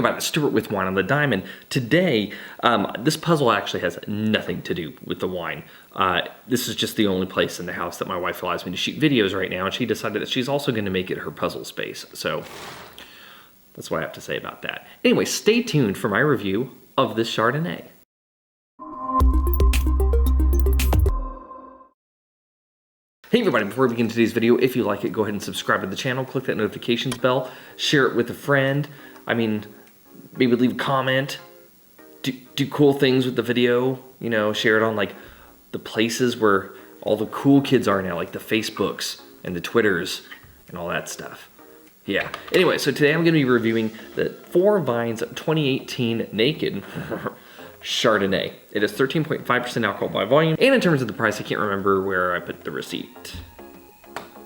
about it, Stuart with Wine on the Diamond. Today, this puzzle actually has nothing to do with the wine. This is just the only place in the house that my wife allows me to shoot videos right now, and she decided that she's also going to make it her puzzle space. So that's what I have to say about that. Anyway, stay tuned for my review of this Chardonnay. Hey everybody, before we begin today's video, if you like it, go ahead and subscribe to the channel, click that notifications bell, share it with a friend. I mean, maybe leave a comment, do cool things with the video, you know, share it on like the places where all the cool kids are now, like the Facebooks and the Twitters and all that stuff. Yeah, anyway, so today I'm gonna be reviewing the 4 Vines 2018 Naked Chardonnay. It is 13.5% alcohol by volume, and in terms of the price, I can't remember where I put the receipt,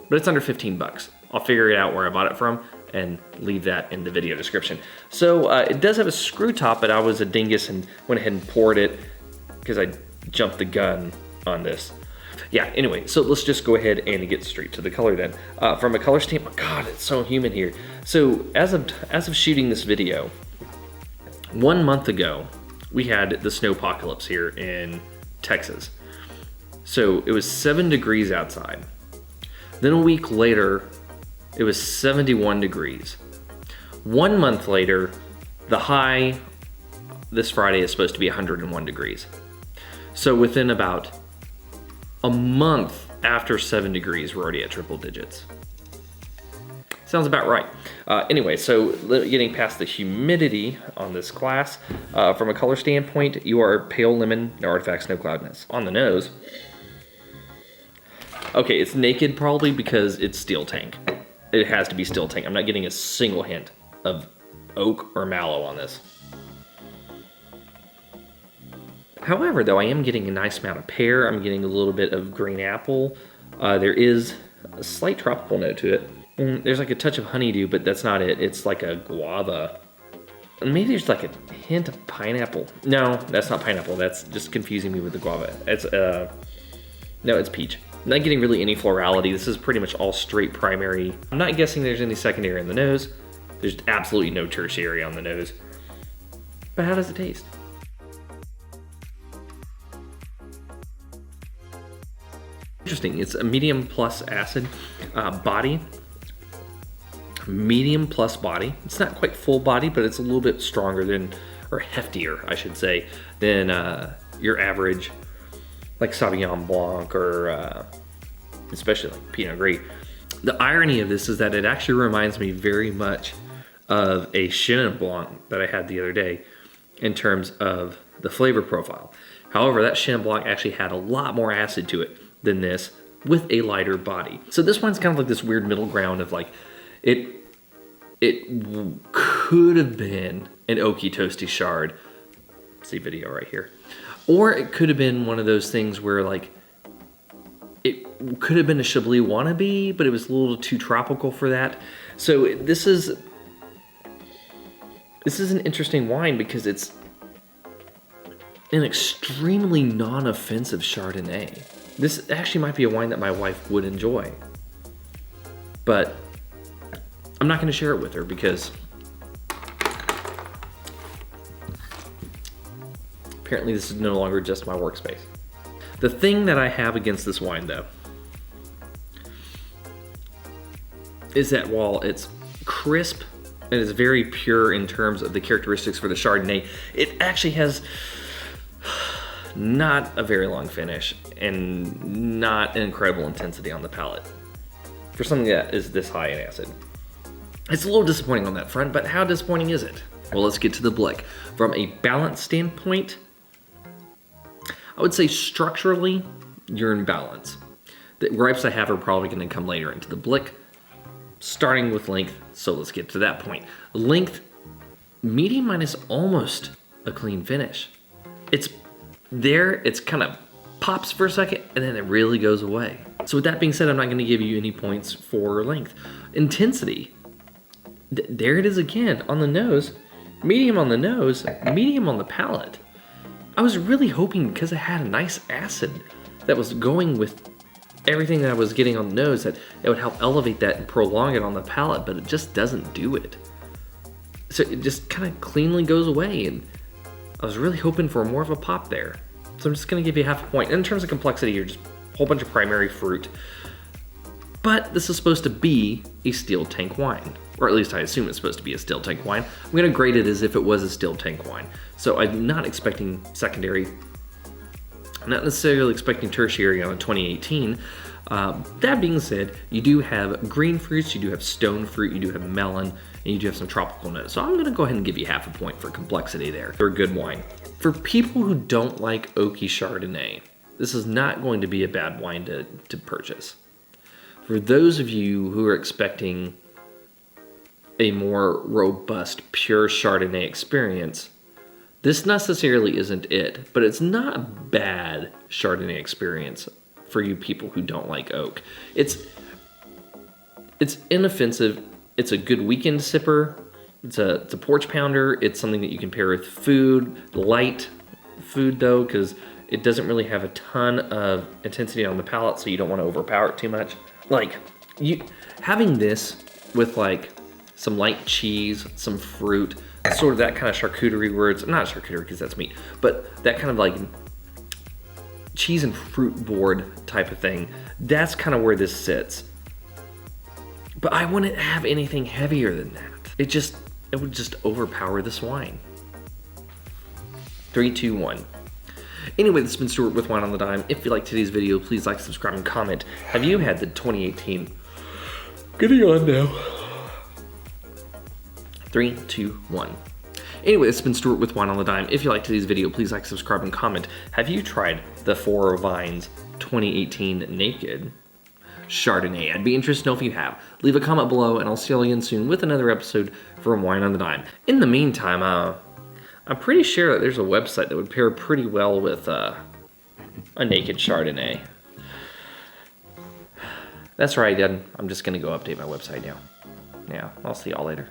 but it's under 15 bucks. I'll figure it out where I bought it from and leave that in the video description. So it does have a screw top, but I was a dingus and went ahead and poured it because I jumped the gun on this. Yeah, anyway, so let's just go ahead and get straight to the color then. From a color standpoint, God, it's so humid here. So as of shooting this video, 1 month ago, we had the snowpocalypse here in Texas. So it was 7 degrees outside. Then a week later, it was 71 degrees. 1 month later, the high this Friday is supposed to be 101 degrees. So within about a month after 7 degrees, we're already at triple digits. Sounds about right. Anyway, so getting past the humidity on this glass, from a color standpoint, you are pale lemon, no artifacts, no cloudiness. On the nose, okay, it's naked probably because it's steel tank. It has to be steel tank. I'm not getting a single hint of oak or mallow on this. However, though, I am getting a nice amount of pear. I'm getting a little bit of green apple. There is a slight tropical note to it. There's like a touch of honeydew, but that's not it. It's like a guava. Maybe there's like a hint of pineapple. No, that's not pineapple. That's just confusing me with the guava. It's no, it's peach. I'm not getting really any florality. This is pretty much all straight primary. I'm not guessing there's any secondary on the nose. There's absolutely no tertiary on the nose. But how does it taste? Interesting. It's a medium plus acid body. Medium plus body. It's not quite full body, but it's a little bit stronger than, or heftier, I should say, than your average, like Sauvignon Blanc or especially like Pinot Gris. The irony of this is that it actually reminds me very much of a Chenin Blanc that I had the other day in terms of the flavor profile. However, that Chenin Blanc actually had a lot more acid to it than this with a lighter body. So this one's kind of like this weird middle ground of like, it could have been an oaky toasty chard. See video right here. Or it could have been one of those things where like, it could have been a Chablis wannabe, but it was a little too tropical for that. So this is an interesting wine because it's an extremely non-offensive Chardonnay. This actually might be a wine that my wife would enjoy, but I'm not going to share it with her because apparently this is no longer just my workspace. The thing that I have against this wine, though, is that while it's crisp and it's very pure in terms of the characteristics for the Chardonnay, it actually has not a very long finish and not an incredible intensity on the palate for something that is this high in acid. It's a little disappointing on that front, but how disappointing is it? Well, let's get to the blick. From a balance standpoint, I would say structurally, you're in balance. The gripes I have are probably gonna come later into the blick, starting with length, so let's get to that point. Length, medium minus almost a clean finish. It's there, it's kind of pops for a second, and then it really goes away. So with that being said, I'm not gonna give you any points for length. Intensity, there it is again on the nose, medium on the nose, medium on the palate. I was really hoping because it had a nice acid that was going with everything that I was getting on the nose that it would help elevate that and prolong it on the palate, but it just doesn't do it. So it just kind of cleanly goes away, and I was really hoping for more of a pop there. So I'm just gonna give you half a point. And in terms of complexity, you're just a whole bunch of primary fruit. But this is supposed to be a steel tank wine, or at least I assume it's supposed to be a steel tank wine. I'm gonna grade it as if it was a steel tank wine. So I'm not expecting secondary, I'm not necessarily expecting tertiary on a 2018. That being said, you do have green fruits, you do have stone fruit, you do have melon, and you do have some tropical notes. So I'm gonna go ahead and give you half a point for complexity there. For a good wine. For people who don't like oaky Chardonnay, this is not going to be a bad wine to purchase. For those of you who are expecting a more robust, pure Chardonnay experience, this necessarily isn't it, but it's not a bad Chardonnay experience for you people who don't like oak. It's inoffensive. It's a good weekend sipper. It's a porch pounder. It's something that you can pair with food, light food though, because it doesn't really have a ton of intensity on the palate, so you don't want to overpower it too much. Like, having this with like some light cheese, some fruit, sort of that kind of charcuterie where it's not charcuterie because that's meat, but that kind of like cheese and fruit board type of thing. That's kind of where this sits. But I wouldn't have anything heavier than that. It would just overpower this wine. 3, 2, 1. Anyway, this has been Stuart with Wine on the Dime. If you liked today's video, please like, subscribe, and comment. Have you had the 2018? Getting on now. 3, 2, 1. Anyway, this has been Stuart with Wine on the Dime. If you liked today's video, please like, subscribe, and comment. Have you tried the Four Vines 2018 Naked Chardonnay? I'd be interested to know if you have. Leave a comment below, and I'll see you all again soon with another episode from Wine on the Dime. In the meantime, I'm pretty sure that there's a website that would pair pretty well with a Naked Chardonnay. That's right, I'm just gonna go update my website now. Yeah, I'll see y'all later.